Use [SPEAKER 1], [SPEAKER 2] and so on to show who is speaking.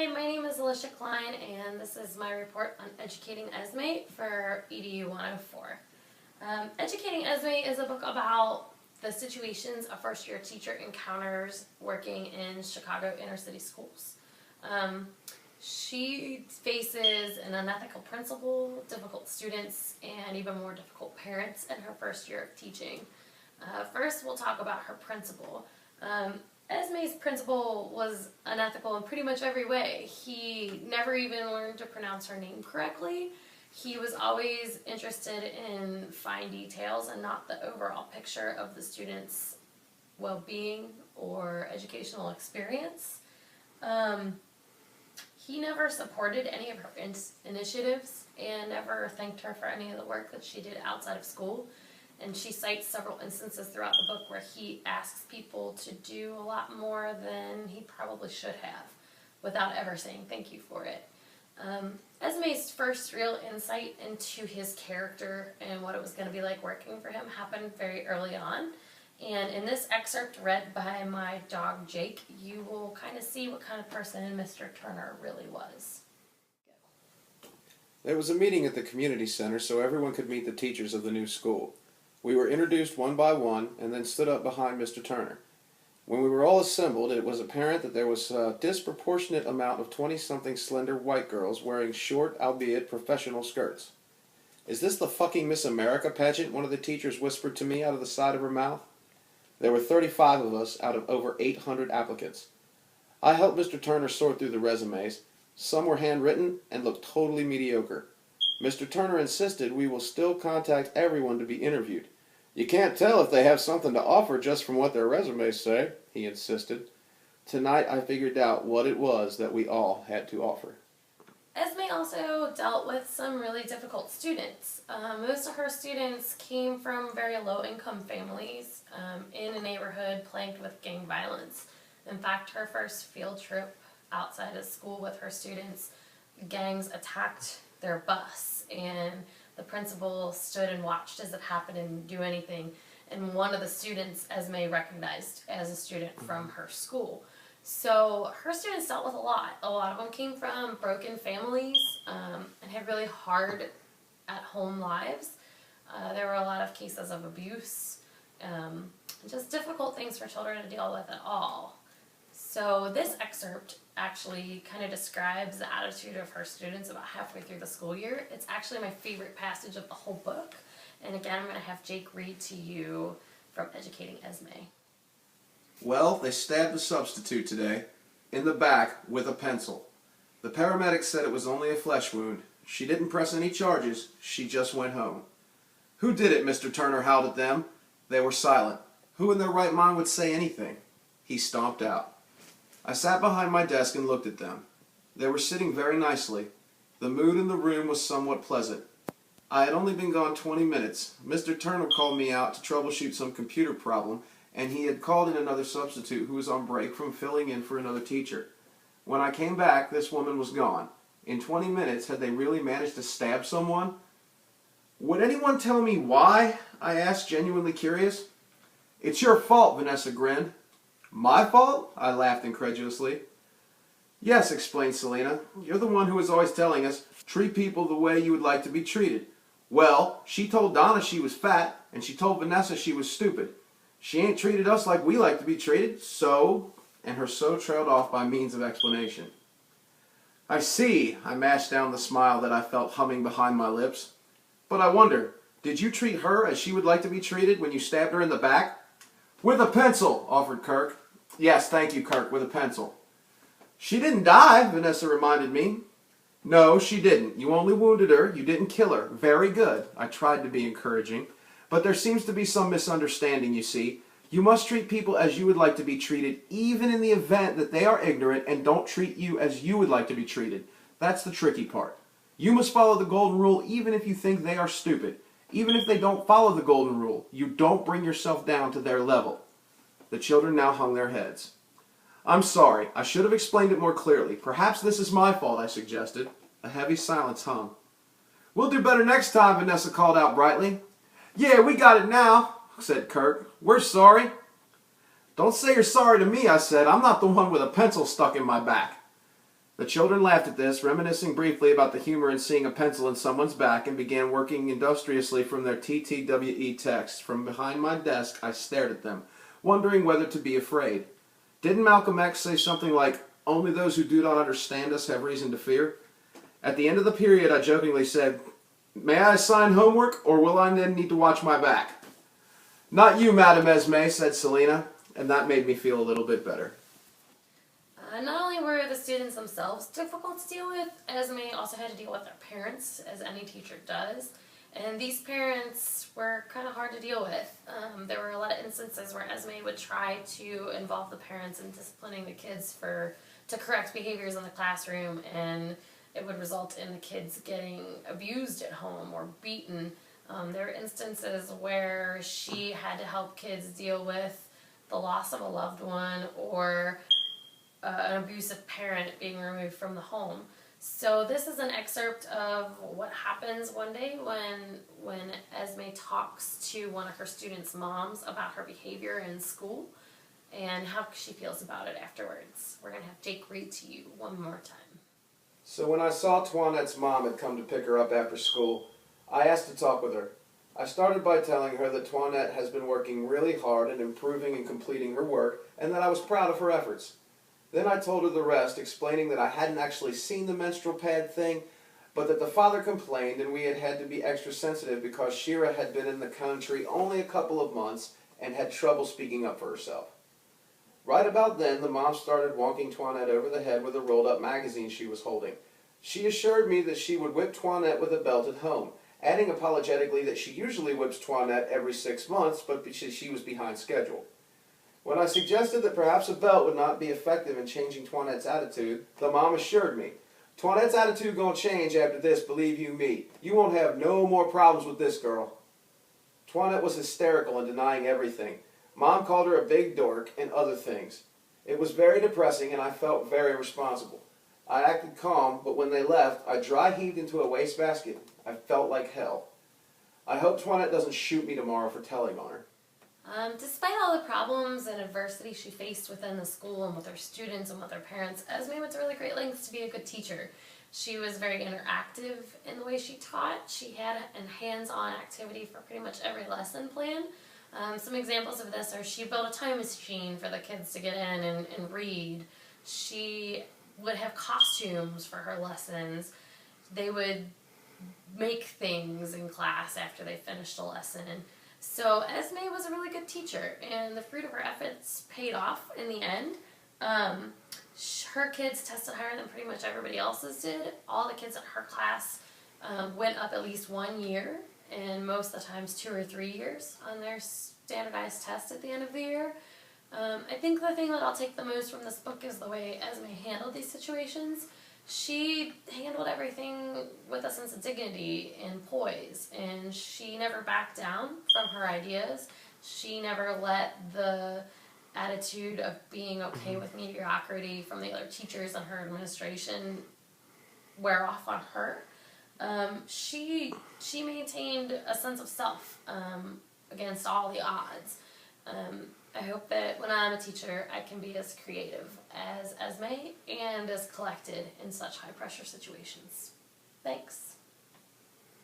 [SPEAKER 1] Hi, my name is Alicia Klein, and this is my report on Educating Esme for EDU 104. Educating Esme is a book about the situations a first-year teacher encounters working in Chicago inner-city schools. She faces an unethical principal, difficult students, and even more difficult parents in her first year of teaching. First, we'll talk about her principal. Esme's principal was unethical in pretty much every way. He never even learned to pronounce her name correctly. He was always interested in fine details and not the overall picture of the student's well-being or educational experience. He never supported any of her initiatives and never thanked her for any of the work that she did outside of school. And she cites several instances throughout the book where he asks people to do a lot more than he probably should have without ever saying thank you for it. Esme's first real insight into his character and what it was going to be like working for him happened very early on. And in this excerpt read by my dog Jake, you will kind of see what kind of person Mr. Turner really was.
[SPEAKER 2] There was a meeting at the community center so everyone could meet the teachers of the new school. We were introduced one by one and then stood up behind Mr. Turner. When we were all assembled, it was apparent that there was a disproportionate amount of 20-something slender white girls wearing short, albeit professional skirts. "Is this the fucking Miss America pageant?" one of the teachers whispered to me out of the side of her mouth. There were 35 of us out of over 800 applicants. I helped Mr. Turner sort through the resumes. Some were handwritten and looked totally mediocre. Mr. Turner insisted we will still contact everyone to be interviewed. "You can't tell if they have something to offer just from what their resumes say," he insisted. Tonight I figured out what it was that we all had to offer.
[SPEAKER 1] Esme also dealt with some really difficult students. Most of her students came from very low-income families in a neighborhood plagued with gang violence. In fact, her first field trip outside of school with her students, gangs attacked their bus, and the principal stood and watched as it happened and didn't do anything. And one of the students Esme recognized as a student from her school. So her students dealt with a lot. A lot of them came from broken families and had really hard at-home lives. There were a lot of cases of abuse, just difficult things for children to deal with at all. So this excerpt actually kind of describes the attitude of her students about halfway through the school year. It's actually my favorite passage of the whole book. And again, I'm going to have Jake read to you from Educating Esme.
[SPEAKER 2] "Well, they stabbed the substitute today, in the back, with a pencil. The paramedic said it was only a flesh wound. She didn't press any charges. She just went home." "Who did it?" Mr. Turner howled at them. They were silent. Who in their right mind would say anything? He stomped out. I sat behind my desk and looked at them. They were sitting very nicely. The mood in the room was somewhat pleasant. I had only been gone 20 minutes. Mr. Turner called me out to troubleshoot some computer problem, and he had called in another substitute who was on break from filling in for another teacher. When I came back, this woman was gone. In 20 minutes, had they really managed to stab someone? "Would anyone tell me why?" I asked, genuinely curious. "It's your fault," Vanessa grinned. "My fault?" I laughed incredulously. "Yes," explained Selena. "You're the one who is always telling us, treat people the way you would like to be treated. Well, she told Donna she was fat, and she told Vanessa she was stupid. She ain't treated us like we like to be treated, so..." And her "so" trailed off by means of explanation. "I see," I mashed down the smile that I felt humming behind my lips. "But I wonder, did you treat her as she would like to be treated when you stabbed her in the back?" "With a pencil," offered Kirk. "Yes, thank you, Kirk, with a pencil." "She didn't die," Vanessa reminded me. "No, she didn't. You only wounded her. You didn't kill her. Very good." I tried to be encouraging. "But there seems to be some misunderstanding, you see. You must treat people as you would like to be treated, even in the event that they are ignorant and don't treat you as you would like to be treated. That's the tricky part. You must follow the golden rule even if you think they are stupid. Even if they don't follow the golden rule, you don't bring yourself down to their level." The children now hung their heads. "I'm sorry. I should have explained it more clearly. Perhaps this is my fault," I suggested. A heavy silence hung. "We'll do better next time," Vanessa called out brightly. "Yeah, we got it now," said Kirk. "We're sorry." "Don't say you're sorry to me," I said. "I'm not the one with a pencil stuck in my back." The children laughed at this, reminiscing briefly about the humor in seeing a pencil in someone's back, and began working industriously from their TTWE texts. From behind my desk, I stared at them, wondering whether to be afraid. Didn't Malcolm X say something like, "Only those who do not understand us have reason to fear"? At the end of the period, I jokingly said, "May I assign homework, or will I then need to watch my back?" "Not you, Madame Esme," said Selena, and that made me feel a little bit better.
[SPEAKER 1] Not only were the students themselves difficult to deal with, Esme also had to deal with their parents, as any teacher does. And these parents were kind of hard to deal with. There were a lot of instances where Esme would try to involve the parents in disciplining the kids to correct behaviors in the classroom, and it would result in the kids getting abused at home or beaten. There were instances where she had to help kids deal with the loss of a loved one or an abusive parent being removed from the home. So this is an excerpt of what happens one day when Esme talks to one of her students' moms about her behavior in school and how she feels about it afterwards. We're going to have Jake read to you one more time.
[SPEAKER 2] So when I saw Toinette's mom had come to pick her up after school, I asked to talk with her. I started by telling her that Toinette has been working really hard at improving and completing her work, and that I was proud of her efforts. Then I told her the rest, explaining that I hadn't actually seen the menstrual pad thing, but that the father complained and we had had to be extra sensitive because Shira had been in the country only a couple of months and had trouble speaking up for herself. Right about then, the mom started wonking Toinette over the head with a rolled-up magazine she was holding. She assured me that she would whip Toinette with a belt at home, adding apologetically that she usually whips Toinette every 6 months, but she was behind schedule. When I suggested that perhaps a belt would not be effective in changing Toinette's attitude, the mom assured me, "Toinette's attitude gonna change after this, believe you me. You won't have no more problems with this girl." Toinette was hysterical and denying everything. Mom called her a big dork and other things. It was very depressing and I felt very responsible. I acted calm, but when they left, I dry heaved into a wastebasket. I felt like hell. I hope Toinette doesn't shoot me tomorrow for telling on her.
[SPEAKER 1] Despite all the problems and adversity she faced within the school and with her students and with her parents, Esme went to really great lengths to be a good teacher. She was very interactive in the way she taught. She had a hands-on activity for pretty much every lesson plan. Some examples of this are she built a time machine for the kids to get in and read. She would have costumes for her lessons. They would make things in class after they finished a lesson. So Esme was a really good teacher, and the fruit of her efforts paid off in the end. Her kids tested higher than pretty much everybody else's did. All the kids in her class went up at least 1 year, and most of the times 2 or 3 years on their standardized tests at the end of the year. I think the thing that I'll take the most from this book is the way Esme handled these situations. She handled everything with a sense of dignity and poise, and she never backed down from her ideas. She never let the attitude of being okay with mediocrity from the other teachers and her administration wear off on her. She maintained a sense of self against all the odds. I hope that when I'm a teacher, I can be as creative as Esme and as collected in such high-pressure situations. Thanks.